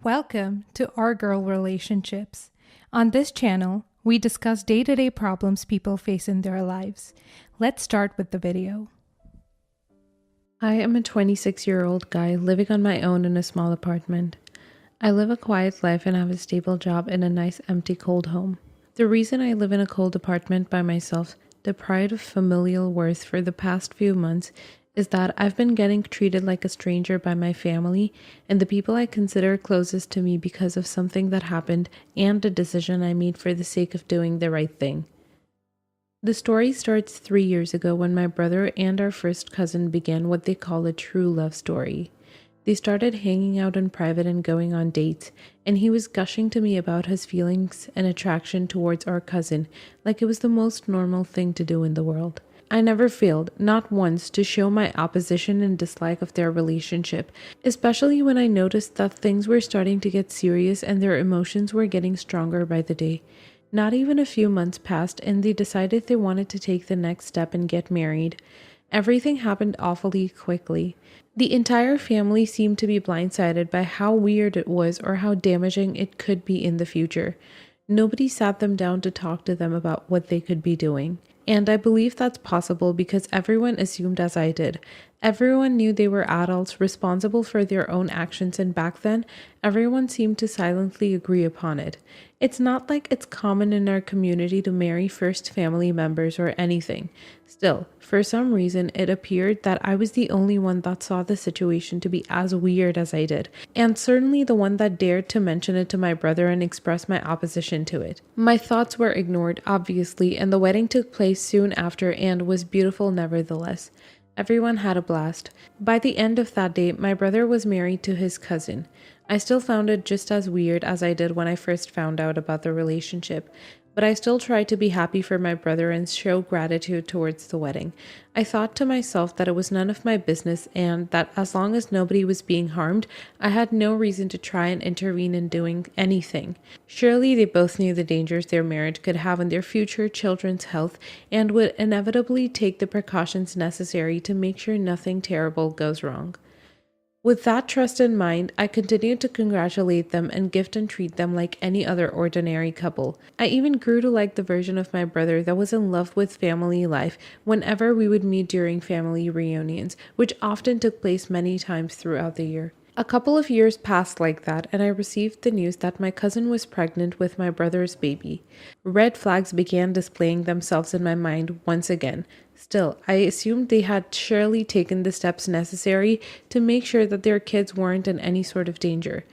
Welcome to Our Girl Relationships. On this channel, we discuss day-to-day problems people face in their lives. Let's start with the video. I am a 26-year-old guy living on my own in a small apartment. I live a quiet life and have a stable job in a nice, empty, cold home. The reason I live in a cold apartment by myself, deprived of familial worth for the past few months, is that I've been getting treated like a stranger by my family and the people I consider closest to me because of something that happened and a decision I made for the sake of doing the right thing. The story starts 3 years ago when my brother and our first cousin began what they call a true love story. They started hanging out in private and going on dates, and he was gushing to me about his feelings and attraction towards our cousin like it was the most normal thing to do in the world. I never failed, not once, to show my opposition and dislike of their relationship, especially when I noticed that things were starting to get serious and their emotions were getting stronger by the day. Not even a few months passed and they decided they wanted to take the next step and get married. Everything happened awfully quickly. The entire family seemed to be blindsided by how weird it was or how damaging it could be in the future. Nobody sat them down to talk to them about what they could be doing. And I believe that's possible because everyone assumed as I did. Everyone knew they were adults responsible for their own actions, and back then, everyone seemed to silently agree upon it. It's not like it's common in our community to marry first family members or anything. Still, for some reason, it appeared that I was the only one that saw the situation to be as weird as I did, and certainly the one that dared to mention it to my brother and express my opposition to it. My thoughts were ignored, obviously, and the wedding took place soon after and was beautiful nevertheless. Everyone had a blast. By the end of that day, my brother was married to his cousin. I still found it just as weird as I did when I first found out about the relationship, but I still tried to be happy for my brother and show gratitude towards the wedding. I thought to myself that it was none of my business and that as long as nobody was being harmed, I had no reason to try and intervene in doing anything. Surely they both knew the dangers their marriage could have on their future children's health and would inevitably take the precautions necessary to make sure nothing terrible goes wrong. With that trust in mind, I continued to congratulate them and gift and treat them like any other ordinary couple. I even grew to like the version of my brother that was in love with family life whenever we would meet during family reunions, which often took place many times throughout the year. A couple of years passed like that, and I received the news that my cousin was pregnant with my brother's baby. Red flags began displaying themselves in my mind once again. Still, I assumed they had surely taken the steps necessary to make sure that their kids weren't in any sort of danger.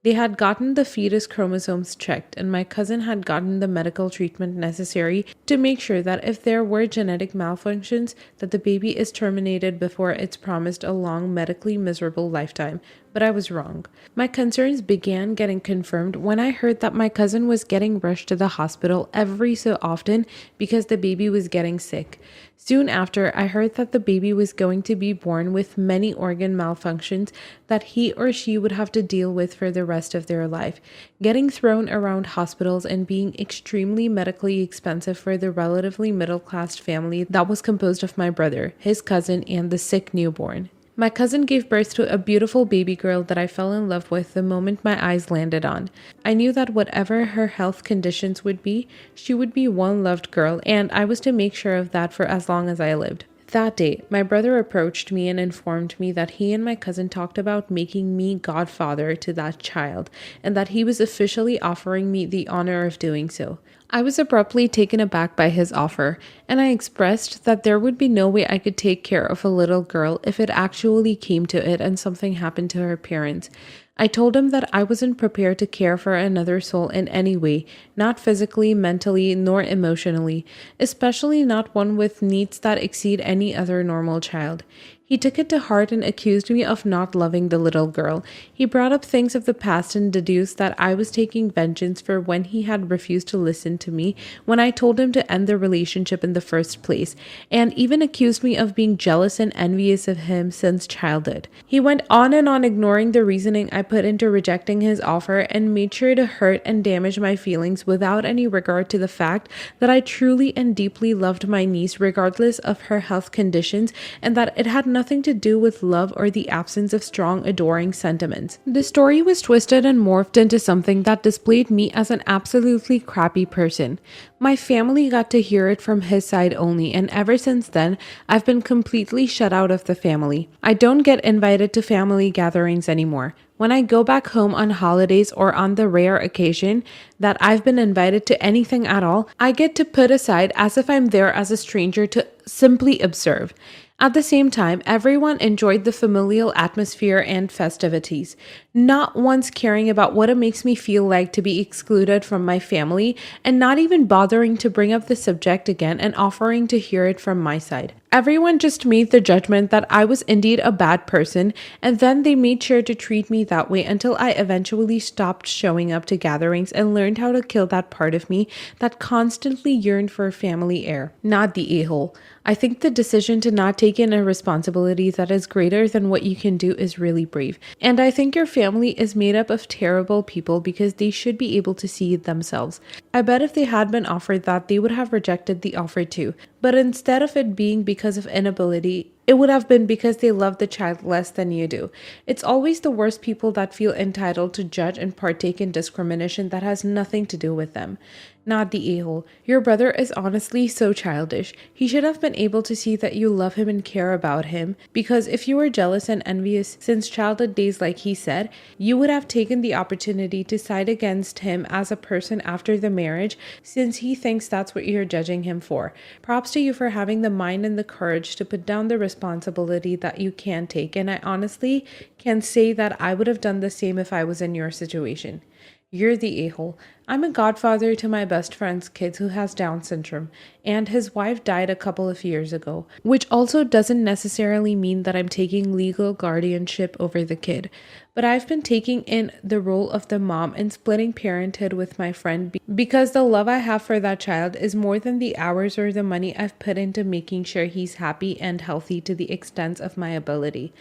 They had gotten the fetus chromosomes checked, and my cousin had gotten the medical treatment necessary to make sure that if there were genetic malfunctions, that the baby is terminated before it's promised a long, medically miserable lifetime. But I was wrong. My concerns began getting confirmed when I heard that my cousin was getting rushed to the hospital every so often because the baby was getting sick. Soon after, I heard that the baby was going to be born with many organ malfunctions that he or she would have to deal with for the rest of their life, getting thrown around hospitals and being extremely medically expensive for the relatively middle-class family that was composed of my brother, his cousin, and the sick newborn. My cousin gave birth to a beautiful baby girl that I fell in love with the moment my eyes landed on. I knew that whatever her health conditions would be, she would be one loved girl, and I was to make sure of that for as long as I lived. That day, my brother approached me and informed me that he and my cousin talked about making me godfather to that child, and that he was officially offering me the honor of doing so. I was abruptly taken aback by his offer, and I expressed that there would be no way I could take care of a little girl if it actually came to it and something happened to her parents. I told him that I wasn't prepared to care for another soul in any way, not physically, mentally, nor emotionally, especially not one with needs that exceed any other normal child. He took it to heart and accused me of not loving the little girl. He brought up things of the past and deduced that I was taking vengeance for when he had refused to listen to me when I told him to end the relationship in the first place, and even accused me of being jealous and envious of him since childhood. He went on and on ignoring the reasoning I put into rejecting his offer and made sure to hurt and damage my feelings without any regard to the fact that I truly and deeply loved my niece regardless of her health conditions and that it had nothing to do with love or the absence of strong, adoring sentiments. The story was twisted and morphed into something that displayed me as an absolutely crappy person. My family got to hear it from his side only, and ever since then, I've been completely shut out of the family. I don't get invited to family gatherings anymore. When I go back home on holidays or on the rare occasion that I've been invited to anything at all, I get to put aside as if I'm there as a stranger to simply observe. At the same time, everyone enjoyed the familial atmosphere and festivities, not once caring about what it makes me feel like to be excluded from my family, and not even bothering to bring up the subject again and offering to hear it from my side. Everyone just made the judgment that I was indeed a bad person, and then they made sure to treat me that way until I eventually stopped showing up to gatherings and learned how to kill that part of me that constantly yearned for family air. Not the a-hole. I think the decision to not take in a responsibility that is greater than what you can do is really brave. And I think your family is made up of terrible people because they should be able to see it themselves. I bet if they had been offered that, they would have rejected the offer too. But instead of it being because of inability, it would have been because they love the child less than you do. It's always the worst people that feel entitled to judge and partake in discrimination that has nothing to do with them. Not the a-hole. Your brother is honestly so childish. He should have been able to see that you love him and care about him, because if you were jealous and envious since childhood days like he said, you would have taken the opportunity to side against him as a person after the marriage, since he thinks that's what you're judging him for. Props to you for having the mind and the courage to put down the responsibility that you can take, and I honestly can say that I would have done the same if I was in your situation. You're the a-hole. I'm a godfather to my best friend's kid who has Down syndrome, and his wife died a couple of years ago, which also doesn't necessarily mean that I'm taking legal guardianship over the kid. But I've been taking in the role of the mom and splitting parenthood with my friend because the love I have for that child is more than the hours or the money I've put into making sure he's happy and healthy to the extent of my ability.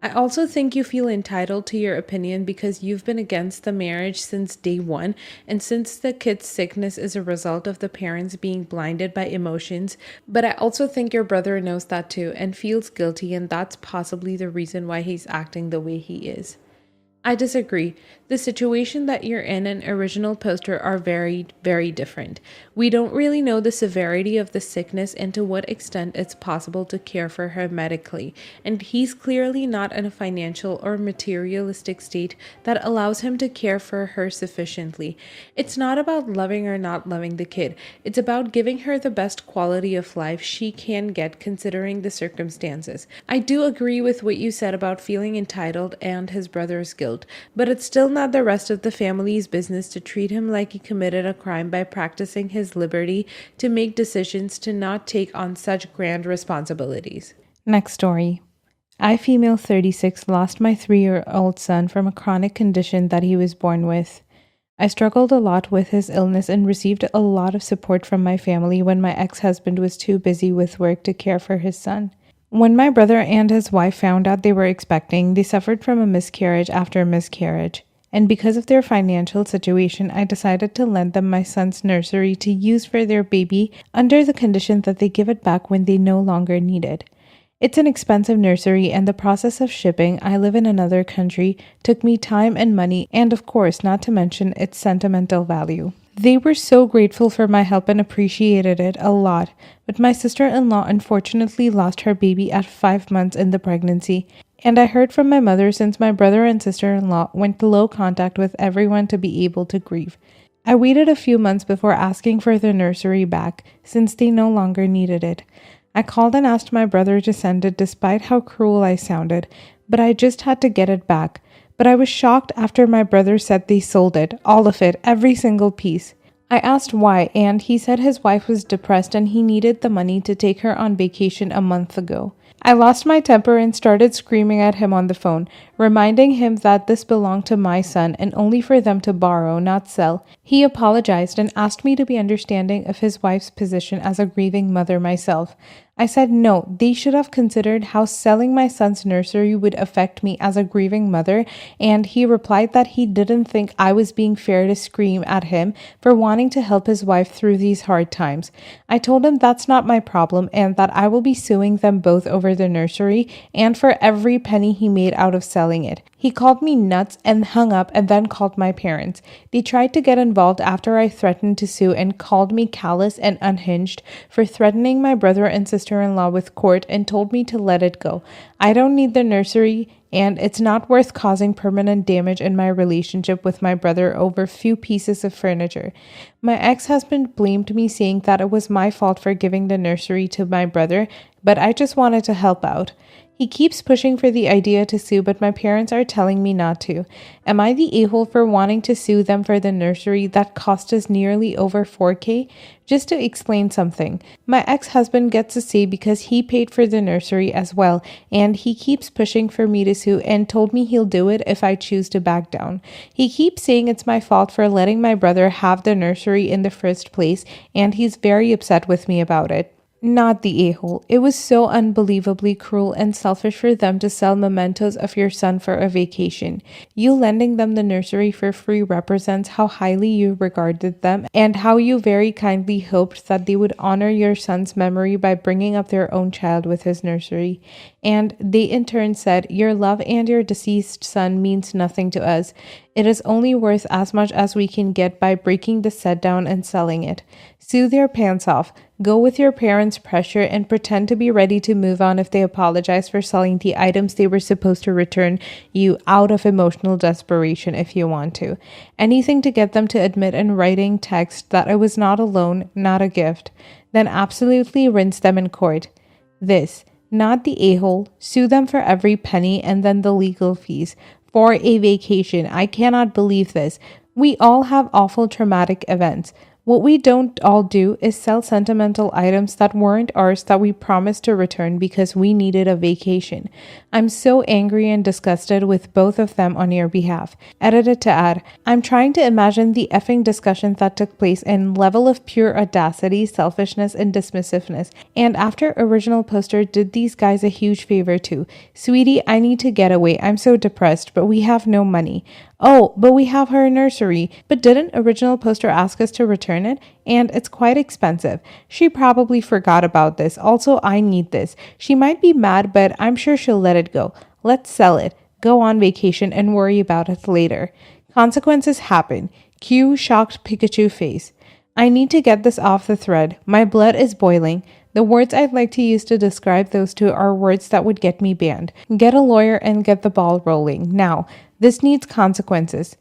I also think you feel entitled to your opinion because you've been against the marriage since day one, and since the kid's sickness is a result of the parents being blinded by emotions. But I also think your brother knows that too and feels guilty, and that's possibly the reason why he's acting the way he is. I disagree. The situation that you're in and original poster are very, very different. We don't really know the severity of the sickness and to what extent it's possible to care for her medically, and he's clearly not in a financial or materialistic state that allows him to care for her sufficiently. It's not about loving or not loving the kid. It's about giving her the best quality of life she can get considering the circumstances. I do agree with what you said about feeling entitled and his brother's guilt, but it's still not the rest of the family's business to treat him like he committed a crime by practicing his liberty to make decisions to not take on such grand responsibilities. Next story. I, female 36, lost my 3-year-old son from a chronic condition that he was born with. I struggled a lot with his illness and received a lot of support from my family when my ex-husband was too busy with work to care for his son. When my brother and his wife found out they were expecting, they suffered from a miscarriage after miscarriage. And because of their financial situation, I decided to lend them my son's nursery to use for their baby under the condition that they give it back when they no longer need it. It's an expensive nursery, and the process of shipping, I live in another country, took me time and money, and of course, not to mention its sentimental value. They were so grateful for my help and appreciated it a lot, but my sister-in-law unfortunately lost her baby at 5 months in the pregnancy, and I heard from my mother since my brother and sister-in-law went low contact with everyone to be able to grieve. I waited a few months before asking for the nursery back, since they no longer needed it. I called and asked my brother to send it despite how cruel I sounded, but I just had to get it back. But I was shocked after my brother said they sold it, all of it, every single piece. I asked why, and he said his wife was depressed and he needed the money to take her on vacation a month ago. I lost my temper and started screaming at him on the phone, reminding him that this belonged to my son and only for them to borrow, not sell. He apologized and asked me to be understanding of his wife's position as a grieving mother myself. I said no, they should have considered how selling my son's nursery would affect me as a grieving mother, and he replied that he didn't think I was being fair to scream at him for wanting to help his wife through these hard times. I told him that's not my problem and that I will be suing them both over the nursery and for every penny he made out of selling it. He called me nuts and hung up and then called my parents. They tried to get involved after I threatened to sue and called me callous and unhinged for threatening my brother and sister-in-law with court and told me to let it go. I don't need the nursery and it's not worth causing permanent damage in my relationship with my brother over few pieces of furniture. My ex-husband blamed me, saying that it was my fault for giving the nursery to my brother, but I just wanted to help out. He keeps pushing for the idea to sue, but my parents are telling me not to. Am I the a-hole for wanting to sue them for the nursery that cost us nearly over $4,000? Just to explain something, my ex-husband gets a say because he paid for the nursery as well, and he keeps pushing for me to sue and told me he'll do it if I choose to back down. He keeps saying it's my fault for letting my brother have the nursery in the first place, and he's very upset with me about it. Not the a-hole. It was so unbelievably cruel and selfish for them to sell mementos of your son for a vacation. You lending them the nursery for free represents how highly you regarded them and how you very kindly hoped that they would honor your son's memory by bringing up their own child with his nursery. And they in turn said, your love and your deceased son means nothing to us. It is only worth as much as we can get by breaking the set down and selling it. Sue their pants off. Go with your parents' pressure and pretend to be ready to move on if they apologize for selling the items they were supposed to return you out of emotional desperation if you want to. Anything to get them to admit in writing text that it was not a loan, not a gift. Then absolutely rinse them in court. This, not the a-hole, sue them for every penny and then the legal fees. For a vacation. I cannot believe this. We all have awful traumatic events. What we don't all do is sell sentimental items that weren't ours that we promised to return because we needed a vacation. I'm so angry and disgusted with both of them on your behalf. Edited to add, I'm trying to imagine the effing discussion that took place in level of pure audacity, selfishness, and dismissiveness. And after original poster did these guys a huge favor too. Sweetie, I need to get away. I'm so depressed, but we have no money. Oh, but we have her nursery. But didn't original poster ask us to return it? And it's quite expensive. She probably forgot about this. Also, I need this. She might be mad, but I'm sure she'll let it go. Let's sell it. Go on vacation and worry about it later. Consequences happen. Cue shocked Pikachu face. I need to get this off the thread. My blood is boiling. The words I'd like to use to describe those two are words that would get me banned. Get a lawyer and get the ball rolling. Now, this needs consequences.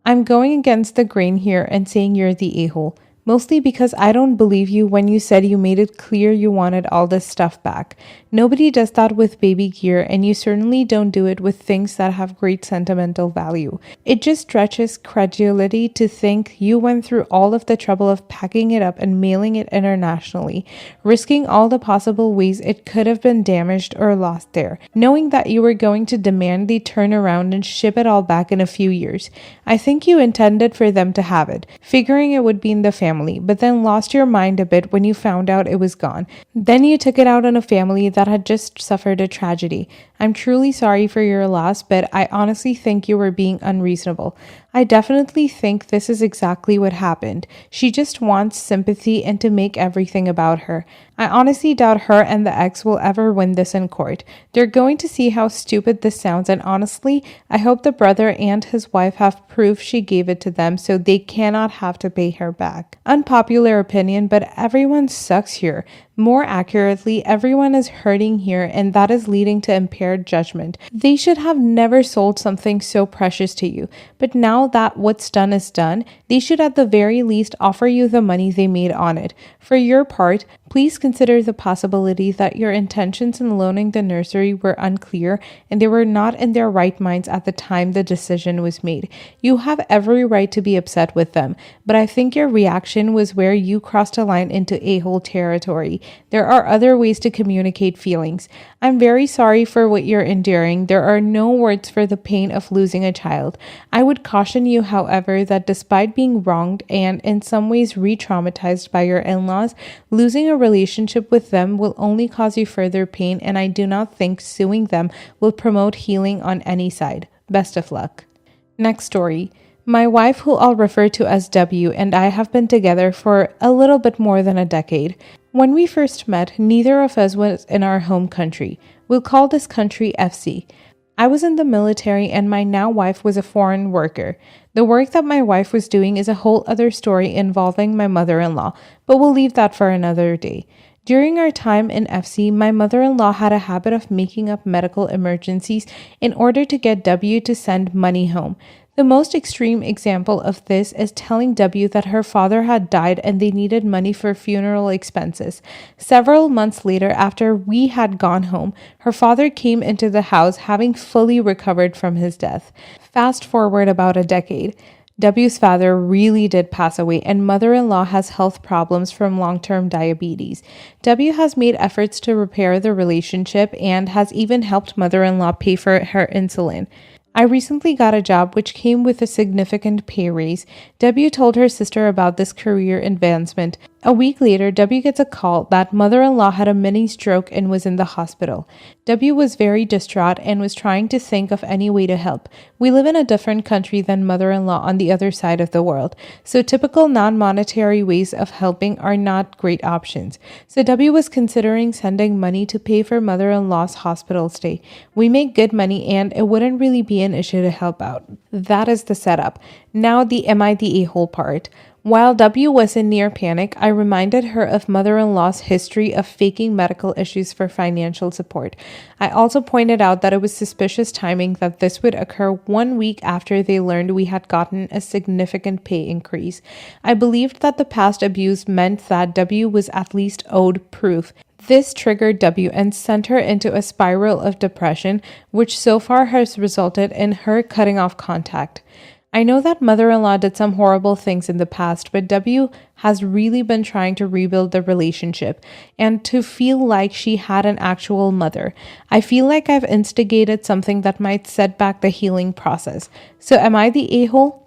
I'm going against the grain here and saying you're the a-hole. Mostly because I don't believe you when you said you made it clear you wanted all this stuff back. Nobody does that with baby gear, and you certainly don't do it with things that have great sentimental value. It just stretches credulity to think you went through all of the trouble of packing it up and mailing it internationally, risking all the possible ways it could have been damaged or lost there, knowing that you were going to demand they turn around and ship it all back in a few years. I think you intended for them to have it, figuring it would be in the family, but then lost your mind a bit when you found out it was gone. Then you took it out on a family that had just suffered a tragedy. I'm truly sorry for your loss, but I honestly think you were being unreasonable. I definitely think this is exactly what happened. She just wants sympathy and to make everything about her. I honestly doubt her and the ex will ever win this in court. They're going to see how stupid this sounds, and honestly, I hope the brother and his wife have proof she gave it to them so they cannot have to pay her back. Unpopular opinion, but everyone sucks here. More accurately, everyone is hurting here, and that is leading to impaired judgment. They should have never sold something so precious to you, but now that what's done is done, they should at the very least offer you the money they made on it. For your part, please consider the possibility that your intentions in loaning the nursery were unclear and they were not in their right minds at the time the decision was made. You have every right to be upset with them, but I think your reaction was where you crossed a line into a-hole territory. There are other ways to communicate feelings. I'm very sorry for what you're enduring. There are no words for the pain of losing a child. I would caution you, however, that despite being wronged and in some ways re-traumatized by your in-laws, losing a relationship with them will only cause you further pain, and I do not think suing them will promote healing on any side. Best of luck. Next story. My wife, who I'll refer to as W, and I have been together for a little bit more than a decade. When we first met, neither of us was in our home country. We'll call this country FC. I was in the military and my now wife was a foreign worker. The work that my wife was doing is a whole other story involving my mother-in-law, but we'll leave that for another day. During our time in FC, my mother-in-law had a habit of making up medical emergencies in order to get W to send money home. The most extreme example of this is telling W that her father had died and they needed money for funeral expenses. Several months later, after we had gone home, her father came into the house having fully recovered from his death. Fast forward about a decade. W's father really did pass away, and mother-in-law has health problems from long-term diabetes. W has made efforts to repair the relationship and has even helped mother-in-law pay for her insulin. I recently got a job which came with a significant pay raise. W told her sister about this career advancement. A week later, W gets a call that mother-in-law had a mini stroke and was in the hospital. W was very distraught and was trying to think of any way to help. We live in a different country than mother-in-law on the other side of the world, so typical non-monetary ways of helping are not great options. So W was considering sending money to pay for mother-in-law's hospital stay. We make good money and it wouldn't really be an issue to help out. That is the setup. Now the am I the a-hole part. While W was in near panic, I reminded her of mother-in-law's history of faking medical issues for financial support. I also pointed out that it was suspicious timing that this would occur 1 week after they learned we had gotten a significant pay increase. I believed that the past abuse meant that W was at least owed proof. This triggered W and sent her into a spiral of depression, which so far has resulted in her cutting off contact. I know that mother-in-law did some horrible things in the past, but W has really been trying to rebuild the relationship and to feel like she had an actual mother. I feel like I've instigated something that might set back the healing process. So am I the a-hole?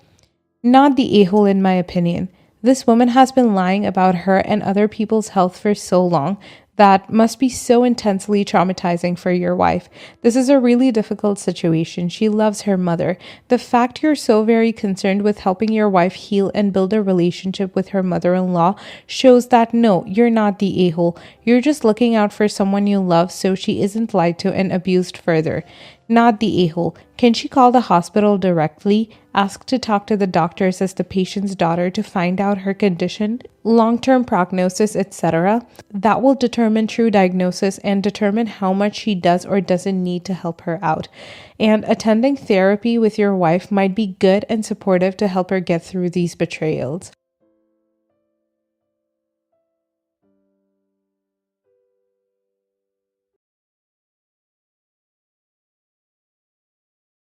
Not the a-hole in my opinion. This woman has been lying about her and other people's health for so long. That must be so intensely traumatizing for your wife. This is a really difficult situation. She loves her mother. The fact you're so very concerned with helping your wife heal and build a relationship with her mother-in-law shows that no, you're not the a-hole. You're just looking out for someone you love so she isn't lied to and abused further. Not the a-hole. Can she call the hospital directly, ask to talk to the doctors as the patient's daughter to find out her condition, long-term prognosis, etc.? That will determine true diagnosis and determine how much she does or doesn't need to help her out. And attending therapy with your wife might be good and supportive to help her get through these betrayals.